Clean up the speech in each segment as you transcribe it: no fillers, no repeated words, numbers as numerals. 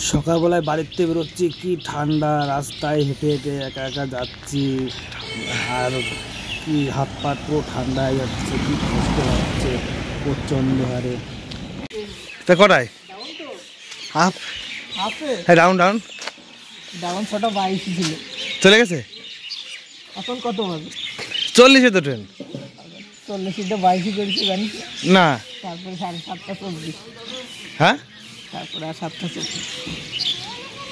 সকালবেলায় বাড়িতে বেরোচ্ছি, কি ঠান্ডা, রাস্তায় হেঁটে হেঁটে একা একা যাচ্ছি, আর কি হাত পা পুরো ঠান্ডা হয়ে যাচ্ছে, কি কষ্ট হচ্ছে প্রচণ্ড হারে। তা কটায় হাফ হ্যাঁ ডাউন ডাউন ডাউন 6:22 ছিল, চলে গেছে। এখন কত বাজে? 40-এ তো ট্রেন। 40-22 করেছি জানিস না, তারপরে 7:30 হ্যাঁ তারপরে আর 7:40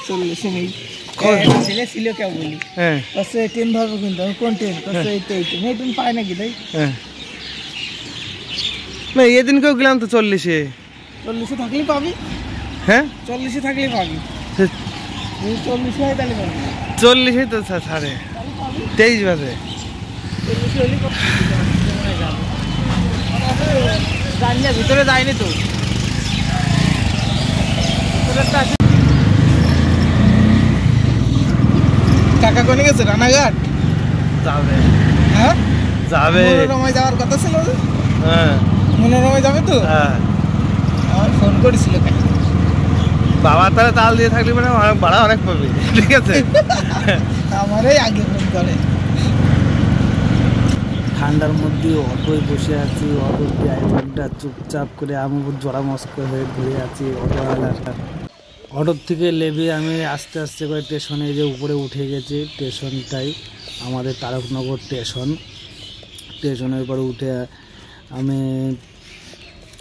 40 নেই। ছেলে ছিল কেউ বলি হ্যাঁ ট্রেন ধরবো, কিন্তু কোন ট্রেন? এই ট্রেন পায় নাকি তাই? হ্যাঁ না, এদিনকেও গেলাম তো 40-এ। 40-এ থাকলেই পাবি। হ্যাঁ 40-এ থাকলেই পাবি। 40 হয় তাহলে পাবি। 40-এ তো ছাড়ে 23 বাজে। 40 হলেই জানি না, ভিতরে যায়নি তো। কাকা কোনে গেছে? রানাঘাট যাবে। হ্যাঁ যাবে, মনোরমায় যাওয়ার কথা ছিল। হ্যাঁ মনোরমায় যাবে তো। হ্যাঁ আমার ফোন করেছিল বাবা, তাহলে তাল দিয়ে থাকলে মানে ভাড়া অনেক পাবে। ঠিক আছে, আমারই আগে ফোন করে। ঠান্ডার মধ্যে অটোয় বসে আছি, অটোর ড্রাইভারটা চুপচাপ করে আমি জড়া মস্ক হয়ে ঘুরে আছি। অটোওয়ালাটা অটোর থেকে নেমে আমি আস্তে আস্তে করে স্টেশনে যে উপরে উঠে গেছি। স্টেশনটাই আমাদের তারকনগর স্টেশন। স্টেশনের পরে উঠে আমি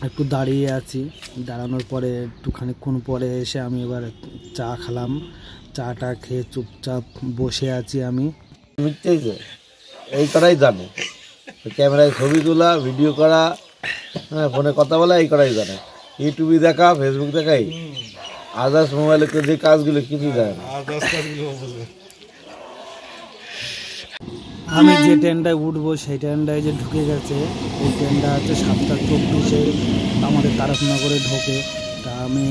একটু দাঁড়িয়ে আছি। দাঁড়ানোর পরে একটুখানিক্ষণ পরে এসে আমি এবার চা খেলাম। চাটা খেয়ে চুপচাপ বসে আছি আমি। এই করাই জানে, ক্যামেরায় ছবি তোলা, ভিডিও করা, হ্যাঁ ফোনে কথা বলা, এই করাই জানে। ইউটিউবে দেখা, ফেসবুক দেখাই, আদার্স মোবাইলে যে কাজগুলো কিছু জানে না। আমি যে ট্রেনটায় উঠবো সেই ট্রেনটায় যে ঢুকে গেছে, এই ট্রেনটা হচ্ছে 7:24-এ আমাদের তারকনগরে ঢোকে। তা আমি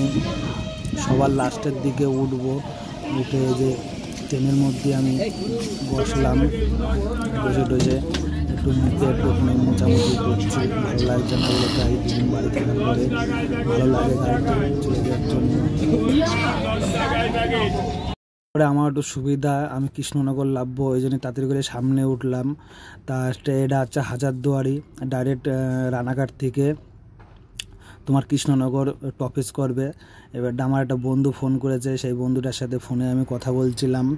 সবার লাস্টের দিকে উঠবো। উঠে যে ট্রেনের মধ্যে আমি বসলাম, বসে একটু মুখে একটুখানি মোচামুচি করছি। ভালো লাগছে না বলে, তাই দুদিন বাড়ি থাকার পরে ভালো লাগে গাড়িতে চলে যাওয়ার জন্য। পরে আমার একটু সুবিধা, আমি কৃষ্ণনগর নামবো, ওই জন্য তাড়াতাড়ি করে সামনে উঠলাম। তা এটা হচ্ছে হাজারদুয়ারি, ডাইরেক্ট রানাঘাট থেকে তোমার কৃষ্ণনগর টপিস করবে। এবার আমার একটা বন্ধু ফোন করেছে, সেই বন্ধুটার সাথে ফোনে আমি কথা বলছিলাম।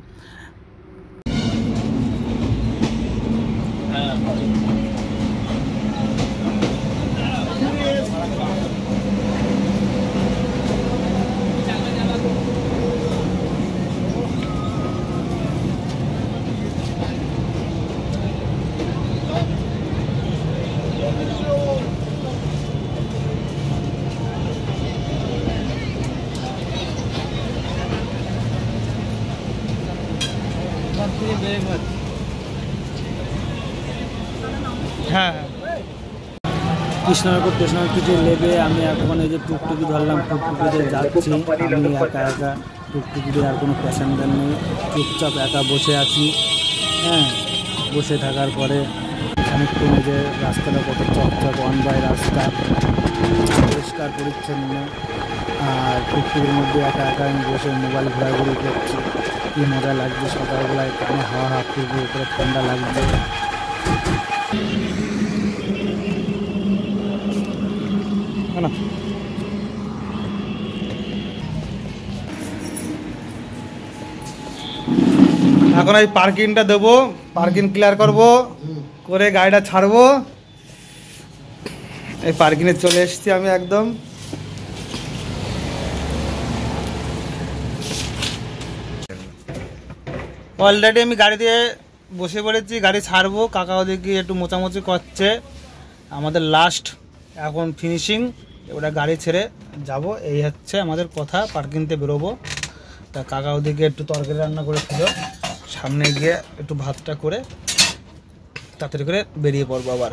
হ্যাঁ কৃষ্ণনগর স্টেশনের কিছু লেবে আমি এখন এই যে টুকটুকি ধরলাম, টুকটুকিতে যাচ্ছি। আমি একা একা, টুকটুকিতে আর কোনো প্যাসেঞ্জার নেই, চুপচাপ একা বসে আছি। হ্যাঁ, বসে থাকার পরে খানিকক্ষণ যে রাস্তাটা কত চকচক, ওয়ান বাই রাস্তা, পরিষ্কার পরিচ্ছন্ন। আর টুকটুকির মধ্যে একা একা আমি বসে মোবাইল ঘোরাঘুরি করছি। কী মজা লাগছে, সকালবেলায় কানে হাওয়া হাত টুকু করে ঠান্ডা লাগছে। এখন এই পার্কিংটা দেবো, পার্কিং ক্লিয়ার করবো করে গাড়িটা ছাড়বো। এই পার্কিংয়ে চলে এসেছি আমি একদম। অলরেডি আমি গাড়ি দিয়ে বসে পড়েছি, গাড়ি ছাড়বো। কাকা ওদিকে একটু মোচামুচি করছে। আমাদের লাস্ট এখন ফিনিশিং, ওটা গাড়ি ছেড়ে যাব। এই হচ্ছে আমাদের কথা, পার্কিংতে বেরোবো। তা কাকা ওদিকে একটু তরকারি রান্না করেছিল, সামনে গিয়ে একটু ভাতটা করে তাড়াতাড়ি করে বেরিয়ে পড়বো আবার।